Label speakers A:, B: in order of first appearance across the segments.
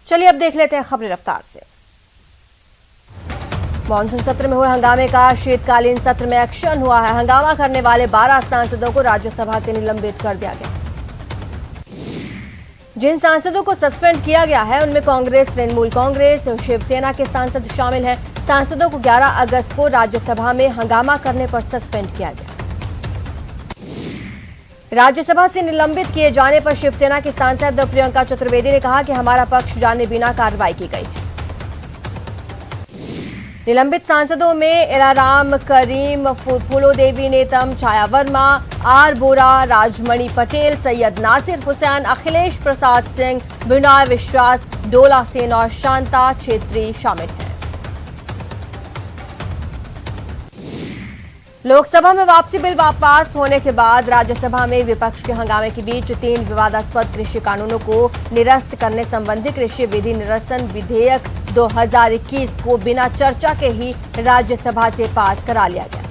A: चलिए अब देख लेते हैं खबरें रफ्तार से। मॉनसून सत्र में हुए हंगामे का शीतकालीन सत्र में एक्शन हुआ है। हंगामा करने वाले 12 सांसदों को राज्यसभा से निलंबित कर दिया गया। जिन सांसदों को सस्पेंड किया गया है उनमें कांग्रेस, तृणमूल कांग्रेस और शिवसेना के सांसद शामिल हैं। सांसदों को 11 अगस्त को राज्यसभा में हंगामा करने पर सस्पेंड किया गया। राज्यसभा से निलंबित किए जाने पर शिवसेना की सांसद प्रियंका चतुर्वेदी ने कहा कि हमारा पक्ष जाने बिना कार्रवाई की गई है। निलंबित सांसदों में एलाराम करीम, फूलोदेवी नेतम, छाया वर्मा, आर बोरा, राजमणि पटेल, सैयद नासिर हुसैन, अखिलेश प्रसाद सिंह, बिनॉय विश्वास, डोला सेन और शांता छेत्री शामिल हैं। लोकसभा में वापसी बिल पास होने के बाद राज्यसभा में विपक्ष के हंगामे के बीच 3 विवादास्पद कृषि कानूनों को निरस्त करने संबंधी कृषि विधि निरसन विधेयक 2021 को बिना चर्चा के ही राज्यसभा से पास करा लिया गया।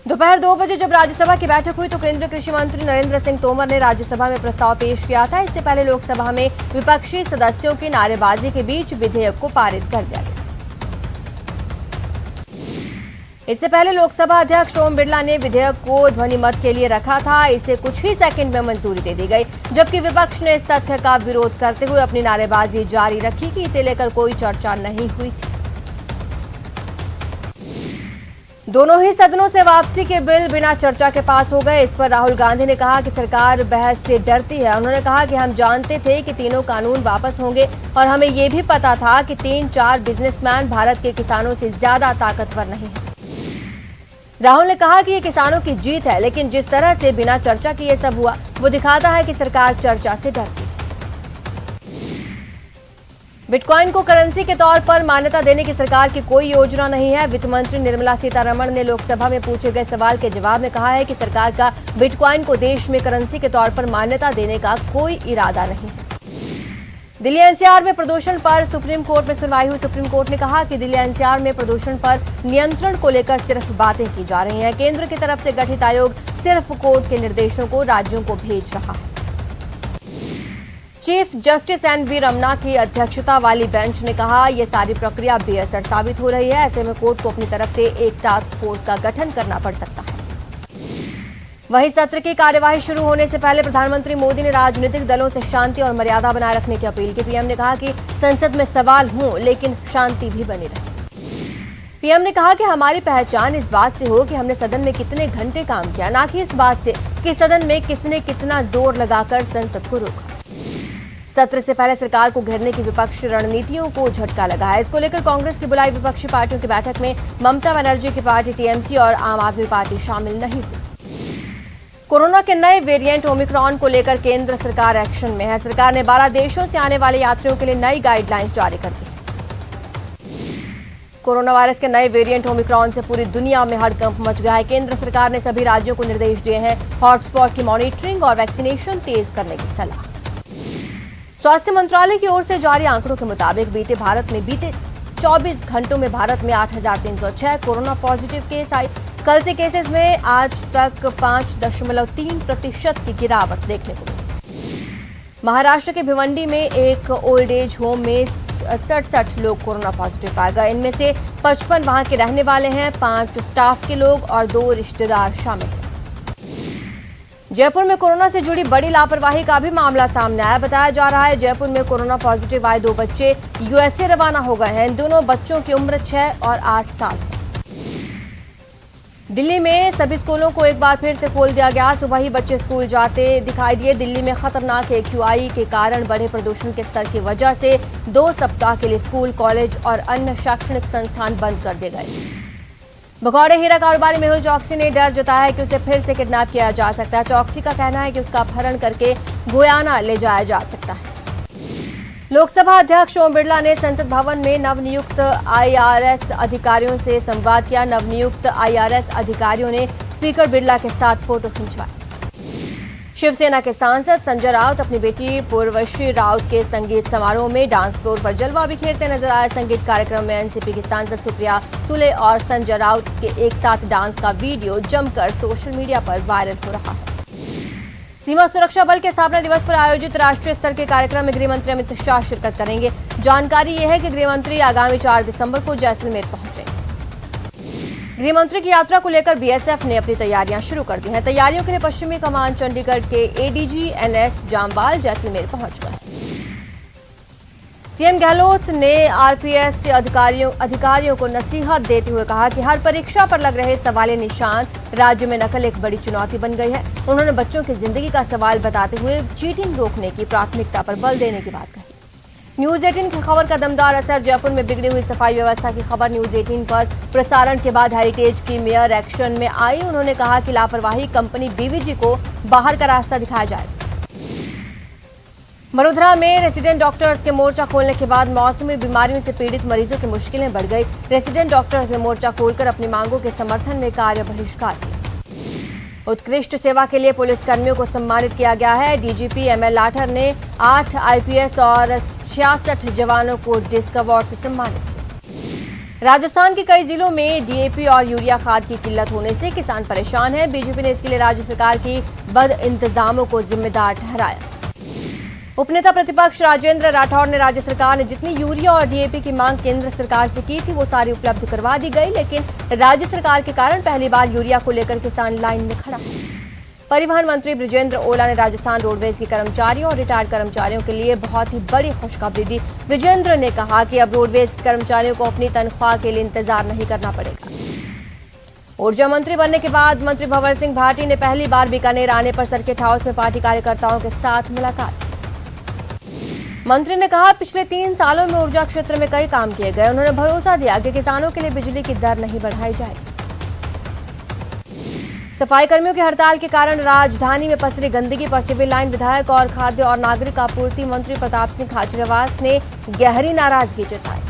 A: दोपहर 2 बजे जब राज्यसभा की बैठक हुई तो केंद्रीय कृषि मंत्री नरेंद्र सिंह तोमर ने राज्यसभा में प्रस्ताव पेश किया था। इससे पहले लोकसभा में विपक्षी सदस्यों की नारेबाजी के बीच विधेयक को पारित कर दिया गया। इससे पहले लोकसभा अध्यक्ष ओम बिरला ने विधेयक को ध्वनिमत के लिए रखा था। इसे कुछ ही सेकंड में मंजूरी दे दी गई, जबकि विपक्ष ने इस तथ्य का विरोध करते हुए अपनी नारेबाजी जारी रखी कि इसे लेकर कोई चर्चा नहीं हुई थी। दोनों ही सदनों से वापसी के बिल बिना चर्चा के पास हो गए। इस पर राहुल गांधी ने कहा कि सरकार बहस से डरती है। उन्होंने कहा कि हम जानते थे कि तीनों कानून वापस होंगे और हमें ये भी पता था कि 3-4 बिजनेसमैन भारत के किसानों से ज्यादा ताकतवर नहीं है। राहुल ने कहा कि ये किसानों की जीत है, लेकिन जिस तरह से बिना चर्चा के ये सब हुआ वो दिखाता है कि सरकार चर्चा से डरती है। बिटकॉइन को करेंसी के तौर पर मान्यता देने की सरकार की कोई योजना नहीं है। वित्त मंत्री निर्मला सीतारमण ने लोकसभा में पूछे गए सवाल के जवाब में कहा है कि सरकार का बिटकॉइन को देश में करेंसी के तौर पर मान्यता देने का कोई इरादा नहीं है। दिल्ली एनसीआर में प्रदूषण पर सुप्रीम कोर्ट में सुनवाई हुई। सुप्रीम कोर्ट ने कहा कि दिल्ली एनसीआर में प्रदूषण पर नियंत्रण को लेकर सिर्फ बातें की जा रही हैं। केंद्र की तरफ से गठित आयोग सिर्फ कोर्ट के निर्देशों को राज्यों को भेज रहा है। Chief justice NV. रमन्ना की अध्यक्षता वाली बेंच ने कहा यह सारी प्रक्रिया बेअसर साबित हो रही है। ऐसे में कोर्ट को अपनी तरफ से एक टास्क फोर्स का गठन करना पड़ सकता है। वहीं सत्र की कार्यवाही शुरू होने से पहले प्रधानमंत्री मोदी ने राजनीतिक दलों से शांति और मर्यादा बनाए रखने की अपील की। पीएम ने कहा कि संसद में सवाल हों लेकिन शांति भी बनी रहे। पीएम ने कहा कि हमारी पहचान इस बात से हो कि हमने सदन में कितने घंटे काम किया, ना कि इस बात से कि सदन में किसने कितना जोर लगाकर संसद को रोका। सत्र से पहले सरकार को घेरने की विपक्ष रणनीतियों को झटका लगा है। इसको लेकर कांग्रेस की बुलाई विपक्षी पार्टियों की बैठक में ममता बनर्जी की पार्टी टीएमसी और आम आदमी पार्टी शामिल नहीं हुई। कोरोना के नए वेरिएंट ओमिक्रॉन को लेकर केंद्र सरकार एक्शन में है। सरकार ने 12 देशों से आने वाले यात्रियों के लिए नई गाइडलाइंस जारी कर दी है। कोरोना वायरस के नए वेरिएंट ओमिक्रॉन से पूरी दुनिया में हड़कंप मच गया है। केंद्र सरकार ने सभी राज्यों को निर्देश दिए हैं हॉटस्पॉट की मॉनिटरिंग और वैक्सीनेशन तेज करने की सलाह। स्वास्थ्य मंत्रालय की ओर से जारी आंकड़ों के मुताबिक बीते 24 घंटों में भारत में 8,306 कोरोना पॉजिटिव केस आए। कल से केसेस में आज तक 5.3% की गिरावट देखने को मिली। महाराष्ट्र के भिवंडी में एक ओल्ड एज होम में 67 लोग कोरोना पॉजिटिव पाए गए। इनमें से 55 वहां के रहने वाले हैं, 5 स्टाफ के लोग और 2 रिश्तेदार शामिल हैं। जयपुर में कोरोना से जुड़ी बड़ी लापरवाही का भी मामला सामने आया। बताया जा रहा है जयपुर में कोरोना पॉजिटिव आए 2 बच्चे यूएसए रवाना हो गए हैं। इन दोनों बच्चों की उम्र 6 और 8 साल है। दिल्ली में सभी स्कूलों को एक बार फिर से खोल दिया गया। सुबह ही बच्चे स्कूल जाते दिखाई दिए। दिल्ली में खतरनाक AQI के कारण बढ़े प्रदूषण के स्तर की वजह से 2 सप्ताह के लिए स्कूल, कॉलेज और अन्य शैक्षणिक संस्थान बंद कर दिए गए। भगौड़े हीरा कारोबारी मेहुल चौकसी ने डर जताया है कि उसे फिर से किडनैप किया जा सकता है। चौकसी का कहना है कि उसका अपहरण करके गुयाना ले जाया जा सकता है। लोकसभा अध्यक्ष ओम बिरला ने संसद भवन में नवनियुक्त IRS अधिकारियों से संवाद किया। नवनियुक्त IRS अधिकारियों ने स्पीकर बिरला के साथ फोटो खिंचवाए। शिवसेना के सांसद संजय राउत अपनी बेटी पूर्वश्री राउत के संगीत समारोह में डांस फ्लोर पर जलवा बिखेरते नजर आए। संगीत कार्यक्रम में एनसीपी की सांसद सुप्रिया सुले और संजय राउत के एक साथ डांस का वीडियो जमकर सोशल मीडिया पर वायरल हो रहा है। सीमा सुरक्षा बल के स्थापना दिवस पर आयोजित राष्ट्रीय स्तर के कार्यक्रम में गृह मंत्री अमित शाह शिरकत करेंगे। जानकारी यह है कि गृह मंत्री आगामी 4 दिसंबर को जैसलमेर पहुंचेंगे। गृह मंत्री की यात्रा को लेकर बीएसएफ ने अपनी तैयारियां शुरू कर दी हैं। तैयारियों के लिए पश्चिमी कमान चंडीगढ़ के एडीजी एनएस जामवाल जैसलमेर पहुंच गए। सीएम गहलोत ने आरपीएस अधिकारियों को नसीहत देते हुए कहा कि हर परीक्षा पर लग रहे सवालिया निशान राज्य में नकल एक बड़ी चुनौती बन गई है। उन्होंने बच्चों की जिंदगी का सवाल बताते हुए चीटिंग रोकने की प्राथमिकता पर बल देने की बात कही। न्यूज 18 की खबर का दमदार असर। जयपुर में बिगड़ी हुई सफाई व्यवस्था की खबर न्यूज 18 पर प्रसारण के बाद हेरिटेज की मेयर एक्शन में आई। उन्होंने कहा कि लापरवाही कंपनी बीवीजी को बाहर का रास्ता दिखाया जाए। वडोदरा में रेसिडेंट डॉक्टर्स के मोर्चा खोलने के बाद मौसमी बीमारियों से पीड़ित मरीजों की मुश्किलें बढ़ गई। रेसिडेंट डॉक्टर्स ने मोर्चा खोलकर अपनी मांगों के समर्थन में कार्य बहिष्कार किया। उत्कृष्ट सेवा के लिए पुलिस कर्मियों को सम्मानित किया गया है। डीजीपी एमएल लाठर ने 8 आईपीएस और 66 जवानों को डिस्क अवार्ड से सम्मानित किया। राजस्थान के कई जिलों में डीएपी और यूरिया खाद की किल्लत होने से किसान परेशान हैं। बीजेपी ने इसके लिए राज्य सरकार की बद इंतजामों को जिम्मेदार ठहराया। उपनेता प्रतिपक्ष राजेंद्र राठौड़ ने राज्य सरकार ने जितनी यूरिया और डीएपी की मांग केंद्र सरकार से की थी वो सारी उपलब्ध करवा दी गई, लेकिन राज्य सरकार के कारण पहली बार यूरिया को लेकर किसान लाइन में खड़ा है। परिवहन मंत्री बृजेंद्र ओला ने राजस्थान रोडवेज के कर्मचारियों और रिटायर्ड कर्मचारियों के लिए बहुत ही बड़ी खुशखबरी दी। बृजेंद्र ने कहा कि अब रोडवेज के कर्मचारियों को अपनी तनख्वाह के लिए इंतजार नहीं करना पड़ेगा। ऊर्जा मंत्री बनने के बाद मंत्री भंवर सिंह भाटी ने पहली बार बीकानेर आने पर सर्किट हाउस में पार्टी कार्यकर्ताओं के साथ मुलाकात। मंत्री ने कहा पिछले 3 सालों में ऊर्जा क्षेत्र में कई काम किए गए। उन्होंने भरोसा दिया कि किसानों के लिए बिजली की दर नहीं बढ़ाई जाएगी। सफाई कर्मियों की हड़ताल के कारण राजधानी में पसरी गंदगी पर सिविल लाइन विधायक और खाद्य और नागरिक आपूर्ति मंत्री प्रताप सिंह खाचरियावास ने गहरी नाराजगी जताई।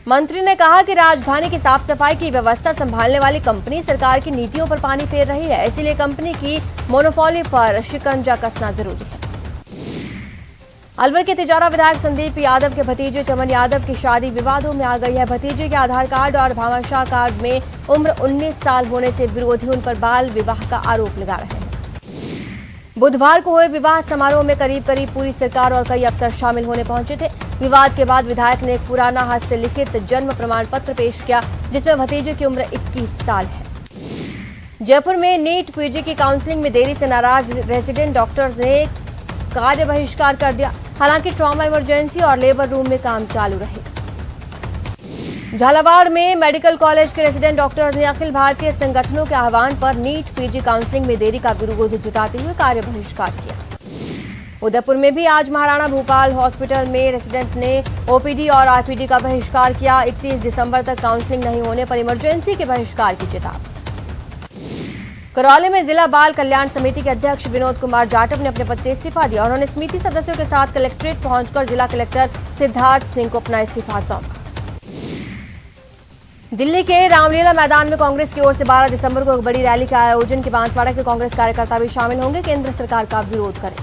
A: मंत्री ने कहा कि राजधानी की साफ सफाई की व्यवस्था संभालने वाली कंपनी सरकार की नीतियों पर पानी फेर रही है, इसीलिए कंपनी की मोनोपोली पर शिकंजा कसना जरूरी है। अलवर के तिजारा विधायक संदीप यादव के भतीजे चमन यादव की शादी विवादों में आ गई है। भतीजे के आधार कार्ड और भामाशाह कार्ड में उम्र 19 साल होने से विरोधी उन पर बाल विवाह का आरोप लगा रहे हैं। बुधवार को हुए विवाह समारोह में करीब पूरी सरकार और कई अफसर शामिल होने पहुंचे थे। विवाद के बाद विधायक ने एक पुराना हस्तलिखित जन्म प्रमाण पत्र पेश किया जिसमें भतीजे की उम्र 21 साल है। जयपुर में नीट पीजी की काउंसलिंग में देरी से नाराज रेसिडेंट डॉक्टर्स ने कार्य बहिष्कार कर दिया। हालांकि ट्रॉमा इमरजेंसी और लेबर रूम में काम चालू रहे। झालावाड़ में मेडिकल कॉलेज के रेसिडेंट डॉक्टर्स ने अखिल भारतीय संगठनों के आह्वान पर नीट पीजी काउंसलिंग में देरी का विरोध जताते हुए कार्य बहिष्कार किया। उदयपुर में भी आज महाराणा भूपाल हॉस्पिटल में रेसिडेंट ने ओपीडी और आरपीडी का बहिष्कार किया। 31 दिसंबर तक काउंसलिंग नहीं होने पर इमरजेंसी के बहिष्कार की चेतावनी। करौली में जिला बाल कल्याण समिति के अध्यक्ष विनोद कुमार जाटव ने अपने पद से इस्तीफा दिया। उन्होंने समिति सदस्यों के साथ कलेक्ट्रेट पहुंचकर जिला कलेक्टर सिद्धार्थ सिंह को अपना इस्तीफा सौंपा। दिल्ली के रामलीला मैदान में कांग्रेस की ओर से 12 दिसंबर को एक बड़ी रैली के आयोजन की बांसवाड़ा के कांग्रेस कार्यकर्ता भी शामिल होंगे। केंद्र सरकार का विरोध करें।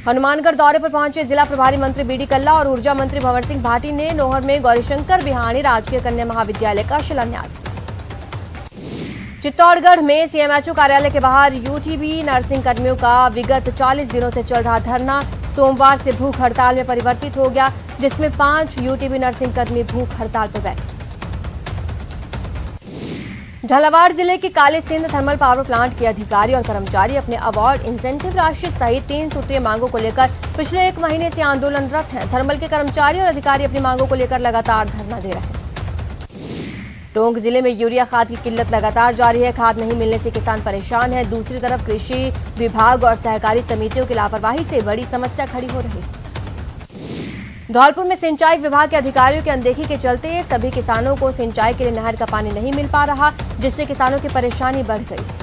A: हनुमानगढ़ दौरे पर पहुंचे जिला प्रभारी मंत्री बीडी कल्ला और ऊर्जा मंत्री भंवर सिंह भाटी ने नोहर में गौरीशंकर बिहानी राजकीय कन्या महाविद्यालय का शिलान्यास किया। चित्तौड़गढ़ में सीएमएचओ कार्यालय के बाहर यूटीबी नर्सिंग कर्मियों का विगत 40 दिनों से चल रहा धरना सोमवार से भूख हड़ताल में परिवर्तित हो गया, जिसमें 5 यूटीबी नर्सिंग कर्मी भूख हड़ताल पर बैठे। झालावाड़ जिले के Kali Sindh thermal power plant के अधिकारी और कर्मचारी अपने अवार्ड इंसेंटिव राशि सहित 3 सूत्रीय मांगों को लेकर पिछले 1 महीने से आंदोलनरत हैं। थर्मल के कर्मचारी और अधिकारी अपनी मांगों को लेकर लगातार धरना दे रहे हैं। टोंक जिले में यूरिया खाद की किल्लत लगातार जारी है। खाद नहीं मिलने से किसान परेशान है। दूसरी तरफ कृषि विभाग और सहकारी समितियों की लापरवाही से बड़ी समस्या खड़ी हो रही है। धौलपुर में सिंचाई विभाग के अधिकारियों की अनदेखी के चलते सभी किसानों को सिंचाई के लिए नहर का पानी नहीं मिल पा रहा, जिससे किसानों की परेशानी बढ़ गई है।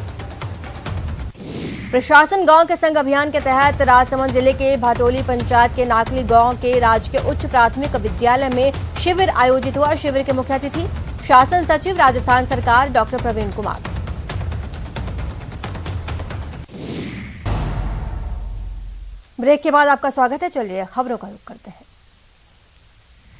A: प्रशासन गांव के संग अभियान के तहत राजसमंद जिले के भाटोली पंचायत के नाकली गांव के राजकीय उच्च प्राथमिक विद्यालय में शिविर आयोजित हुआ। शिविर के मुख्य अतिथि शासन सचिव राजस्थान सरकार डॉक्टर प्रवीण कुमार। ब्रेक के बाद आपका स्वागत है। चलिए खबरों का रुख करते हैं।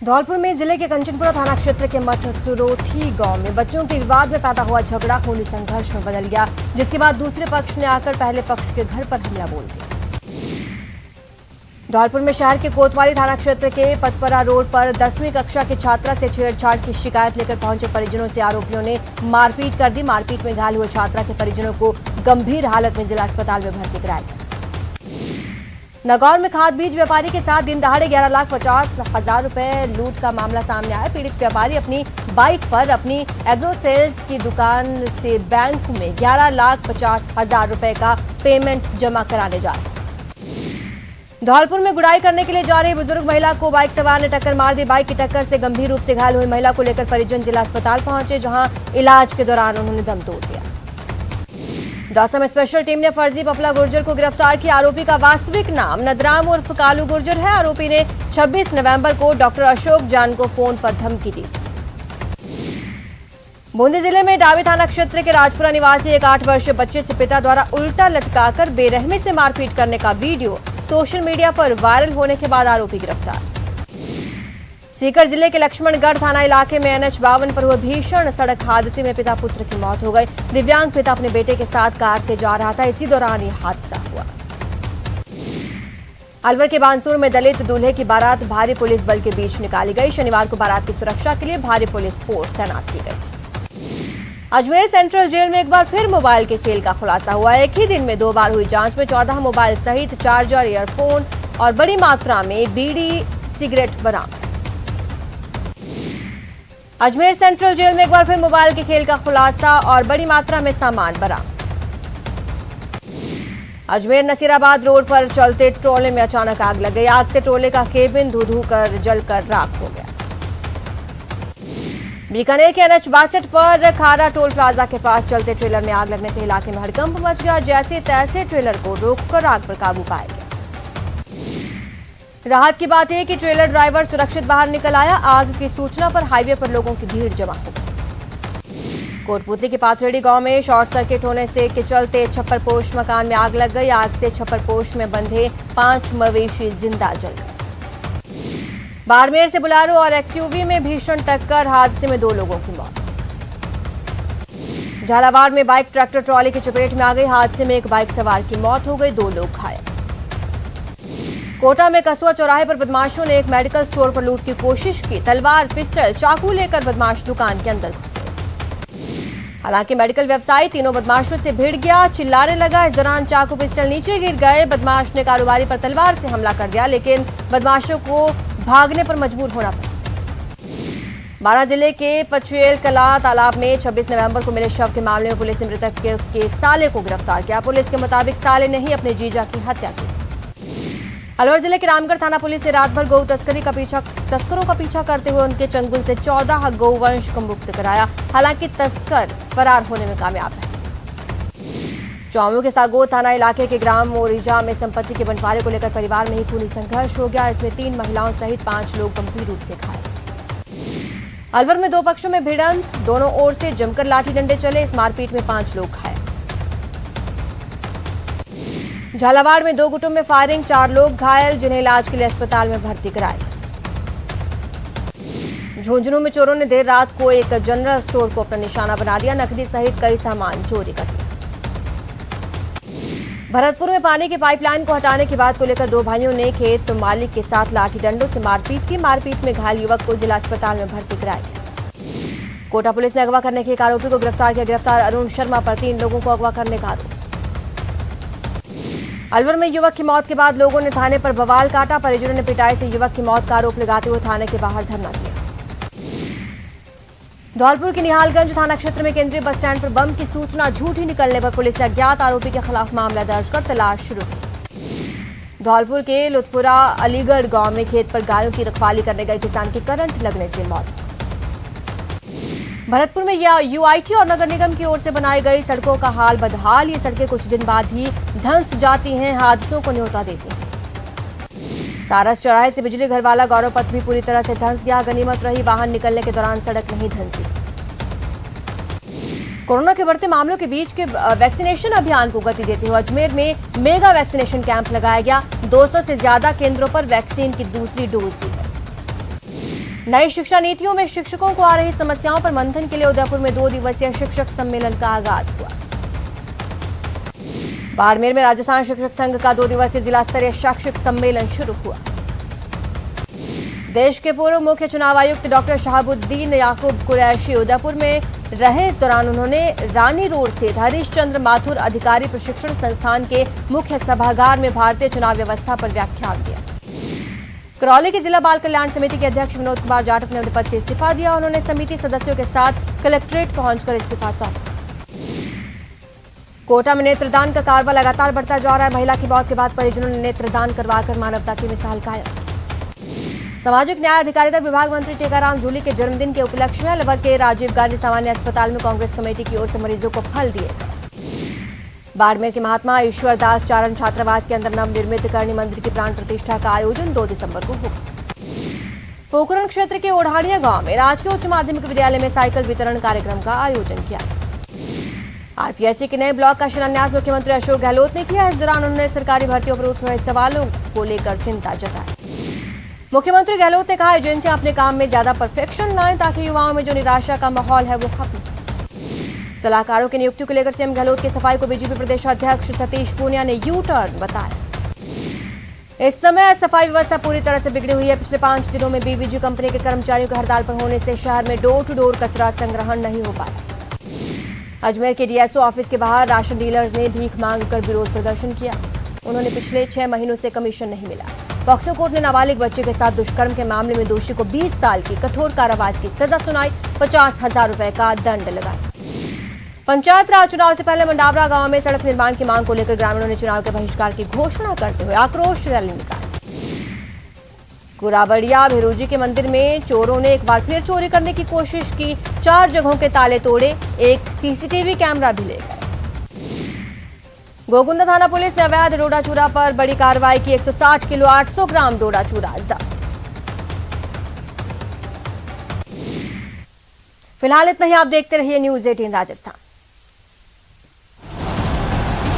A: धौलपुर में जिले के कंचनपुरा थाना क्षेत्र के मठ सुरोठी गांव में बच्चों के विवाद में पैदा हुआ झगड़ा खूनी संघर्ष में बदल गया, जिसके बाद दूसरे पक्ष ने आकर पहले पक्ष के घर पर हमला बोल दिया। धौलपुर में शहर के कोतवाली थाना क्षेत्र के पटपरा रोड पर 10वीं कक्षा की छात्रा से छेड़छाड़ की शिकायत लेकर पहुंचे परिजनों से आरोपियों ने मारपीट कर दी। मारपीट में घायल हुए छात्रा के परिजनों को गंभीर हालत में जिला अस्पताल में भर्ती कराया। नागौर में खाद बीज व्यापारी के साथ दिन दहाड़े 11,50,000 रुपए लूट का मामला सामने आया। पीड़ित व्यापारी अपनी बाइक पर अपनी एग्रो सेल्स की दुकान से बैंक में 11,50,000 रुपए का पेमेंट जमा कराने जा रहे। धौलपुर में गुड़ाई करने के लिए जा रही बुजुर्ग महिला को बाइक सवार ने टक्कर मार दी। बाइक की टक्कर से गंभीर रूप से घायल हुई महिला को लेकर परिजन जिला अस्पताल पहुंचे, जहां इलाज के दौरान उन्होंने दम तोड़ दिया। दौसा में स्पेशल टीम ने फर्जी पपला गुर्जर को गिरफ्तार किया। आरोपी का वास्तविक नाम नदराम उर्फ कालू गुर्जर है। आरोपी ने 26 नवंबर को डॉक्टर अशोक जान को फोन पर धमकी दी। बूंदी जिले में डावी थाना क्षेत्र के राजपुरा निवासी एक 8 वर्षीय बच्चे से पिता द्वारा उल्टा लटकाकर बेरहमी से मारपीट करने का वीडियो सोशल मीडिया पर वायरल होने के बाद आरोपी गिरफ्तार। सीकर जिले के लक्ष्मणगढ़ थाना इलाके में NH-52 पर हुए भीषण सड़क हादसे में पिता पुत्र की मौत हो गई। दिव्यांग पिता अपने बेटे के साथ कार से जा रहा था, इसी दौरान यह हादसा हुआ। अलवर के बानसूर में दलित दूल्हे की बारात भारी पुलिस बल के बीच निकाली गई। शनिवार को बारात की सुरक्षा के लिए भारी पुलिस फोर्स तैनात की गई। अजमेर सेंट्रल जेल में एक बार फिर मोबाइल के खेल का खुलासा हुआ। एक ही दिन में 2 बार हुई जांच में 14 मोबाइल सहित चार्जर, ईयरफोन और बड़ी मात्रा में बीड़ी सिगरेट बरामद। अजमेर सेंट्रल जेल में एक बार फिर मोबाइल के खेल का खुलासा और बड़ी मात्रा में सामान बरामद। अजमेर नसीराबाद रोड पर चलते ट्रोले में अचानक आग लग गई। आग से ट्रोले का केबिन धू-धू कर जलकर राख हो गया। बीकानेर के NH-62 पर खारा टोल प्लाजा के पास चलते ट्रेलर में आग लगने से इलाके में हड़कंप मच गया। जैसे तैसे ट्रेलर को रोककर आग पर काबू पाया गया। राहत की बात यह कि ट्रेलर ड्राइवर सुरक्षित बाहर निकल आया। आग की सूचना पर हाईवे पर लोगों की भीड़ जमा हो गई। कोटपुतली के पाथरेडी गांव में शॉर्ट सर्किट होने से के चलते छप्परपोश मकान में आग लग गई। आग से छप्परपोश में बंधे 5 मवेशी जिंदा जल गए। बाड़मेर से बुलारो और XUV में भीषण टक्कर, हादसे में 2 लोगों की मौत। झालावाड़ में बाइक ट्रैक्टर ट्रॉली की चपेट में आ गई। हादसे में एक बाइक सवार की मौत हो गई, 2 लोग घायल। कोटा में कसुआ चौराहे पर बदमाशों ने एक मेडिकल स्टोर पर लूट की कोशिश की। तलवार, पिस्टल, चाकू लेकर बदमाश दुकान के अंदर घुसे। हालांकि मेडिकल व्यवसायी तीनों बदमाशों से भिड़ गया, चिल्लाने लगा। इस दौरान चाकू पिस्टल नीचे गिर गए। बदमाश ने कारोबारी पर तलवार से हमला कर दिया, लेकिन बदमाशों को भागने पर मजबूर होना पड़ा। बारां जिले के पचेल कला तालाब में 26 नवंबर को मिले शव के मामले में पुलिस ने मृतक के साले को गिरफ्तार किया। पुलिस के मुताबिक साले ने ही अपने जीजा की हत्या की। अलवर जिले के रामगढ़ थाना पुलिस ने रात भर गौ तस्करों का पीछा करते हुए उनके चंगुल से 14 गौवंश को मुक्त कराया। हालांकि तस्कर फरार होने में कामयाब है। चौमू के सागो थाना इलाके के ग्राम मोरिजा में संपत्ति के बंटवारे को लेकर परिवार में ही खूनी संघर्ष हो गया। इसमें 3 महिलाओं सहित 5 लोग गंभीर रूप से घायल। अलवर में 2 पक्षों में भिड़ंत, दोनों ओर से जमकर लाठी डंडे चले। इस मारपीट में 5 लोग घायल। झालावाड़ में 2 गुटों में फायरिंग, 4 लोग घायल, जिन्हें इलाज के लिए अस्पताल में भर्ती कराया। झुंझुनू में चोरों ने देर रात को एक जनरल स्टोर को अपना निशाना बना दिया। नकदी सहित कई सामान चोरी कर लिया। भरतपुर में पानी की पाइपलाइन को हटाने की बात को लेकर 2 भाइयों ने खेत मालिक के साथ लाठी डंडों से मारपीट की। मारपीट में घायल युवक को जिला अस्पताल में भर्ती कराया गया। कोटा पुलिस ने अगवा करने के एक आरोपी को गिरफ्तार किया। गिरफ्तार अरुण शर्मा पर 3 लोगों को अगवा करने का आरोप। अलवर में युवक की मौत के बाद लोगों ने थाने पर बवाल काटा। परिजनों ने पिटाई से युवक की मौत का आरोप लगाते हुए थाने के बाहर धरना दिया। धौलपुर के निहालगंज थाना क्षेत्र में केंद्रीय बस स्टैंड पर बम की सूचना झूठी निकलने पर पुलिस ने अज्ञात आरोपी के खिलाफ मामला दर्ज कर तलाश शुरू की। धौलपुर के लुतपुरा अलीगढ़ गांव में खेत पर गायों की रखवाली करने गए किसान की करंट लगने से मौत। भरतपुर में UIT और नगर निगम की ओर से बनाई गई सड़कों का हाल बदहाल। ये सड़कें कुछ दिन बाद ही धंस जाती हैं, हादसों को न्योता देती हैं। सारस चौराहे से बिजली घर वाला गौरव पथ भी पूरी तरह से धंस गया। गनीमत रही वाहन निकलने के दौरान सड़क नहीं धंसी। कोरोना के बढ़ते मामलों के बीच के वैक्सीनेशन अभियान को गति देते हुए अजमेर में मेगा वैक्सीनेशन कैंप लगाया गया। 200 से ज्यादा केंद्रों पर वैक्सीन की दूसरी डोज दी गई। नई शिक्षा नीतियों में शिक्षकों को आ रही समस्याओं पर मंथन के लिए उदयपुर में 2 दिवसीय शिक्षक सम्मेलन का आगाज हुआ। बाड़मेर में राजस्थान शिक्षक संघ का 2 दिवसीय जिला स्तरीय शैक्षिक सम्मेलन शुरू हुआ। देश के पूर्व मुख्य चुनाव आयुक्त डॉक्टर शहाबुद्दीन याकूब कुरैशी उदयपुर में रहे। इस दौरान उन्होंने रानी रोड स्थित हरीशचंद्र माथुर अधिकारी प्रशिक्षण संस्थान के मुख्य सभागार में भारतीय चुनाव व्यवस्था पर व्याख्यान दिया। करौली की जिला बाल कल्याण समिति के अध्यक्ष विनोद कुमार जाटव ने अपने पद से इस्तीफा दिया। उन्होंने समिति सदस्यों के साथ कलेक्ट्रेट पहुंचकर इस्तीफा सौंपा। कोटा में नेत्रदान का कारवा लगातार बढ़ता जा रहा है। महिला की मौत के बाद परिजनों ने नेत्रदान करवाकर मानवता की मिसाल कायम की। सामाजिक न्याय अधिकारिता विभाग मंत्री टेकाराम जूली के जन्मदिन के उपलक्ष्य में अलवर के राजीव गांधी सामान्य अस्पताल में कांग्रेस कमेटी की ओर से मरीजों को फल दिए गए। बाड़मेर के महात्मा ईश्वर दास चारण छात्रावास के अंदर नवनिर्मित करणी मंदिर की प्राण प्रतिष्ठा का आयोजन 2 दिसंबर को होगा। पोखरण क्षेत्र के ओढ़ानिया गांव में राजकीय उच्च माध्यमिक विद्यालय में साइकिल वितरण कार्यक्रम का आयोजन किया। आरपीएससी के नए ब्लॉक का शिलान्यास मुख्यमंत्री अशोक गहलोत ने किया। इस दौरान उन्होंने सरकारी भर्तियों पर उठ रहे सवालों को लेकर चिंता जताई। मुख्यमंत्री गहलोत ने कहा, एजेंसियां अपने काम में ज्यादा परफेक्शन लाएं ताकि युवाओं में जो निराशा का माहौल है वो खत्म। सलाहकारों की नियुक्ति को लेकर सीएम गहलोत की सफाई को बीजेपी प्रदेश अध्यक्ष सतीश पूनिया ने यू टर्न बताया। इस समय सफाई व्यवस्था पूरी तरह से बिगड़ी हुई है। पिछले 5 दिनों में बीवीजी कंपनी के कर्मचारियों के हड़ताल पर होने से शहर में डोर टू डोर कचरा संग्रहण नहीं हो पाया। अजमेर के डीएसओ ऑफिस के बाहर राशन डीलर्स ने भीख मांगकर विरोध प्रदर्शन किया। उन्होंने पिछले 6 महीनों से कमीशन नहीं मिला। पॉक्सो कोर्ट ने नाबालिग बच्चे के साथ दुष्कर्म के मामले में दोषी को 20 साल की कठोर कारावास की सजा सुनाई। 50,000 रुपए का दंड लगाया। पंचायत राज चुनाव से पहले मंडावरा गांव में सड़क निर्माण की मांग को लेकर ग्रामीणों ने चुनाव के बहिष्कार की घोषणा करते हुए आक्रोश रैली निकाली। कुराबड़िया भेरोजी के मंदिर में चोरों ने एक बार फिर चोरी करने की कोशिश की। 4 जगहों के ताले तोड़े, एक सीसीटीवी कैमरा भी ले गए। गोगुंदा थाना पुलिस ने अवैध डोडा चूरा पर बड़ी कार्रवाई की। 160 किलो 800 ग्राम डोडा चूरा जब्त। फिलहाल इतना ही। आप देखते रहिए न्यूज़ 18 राजस्थान।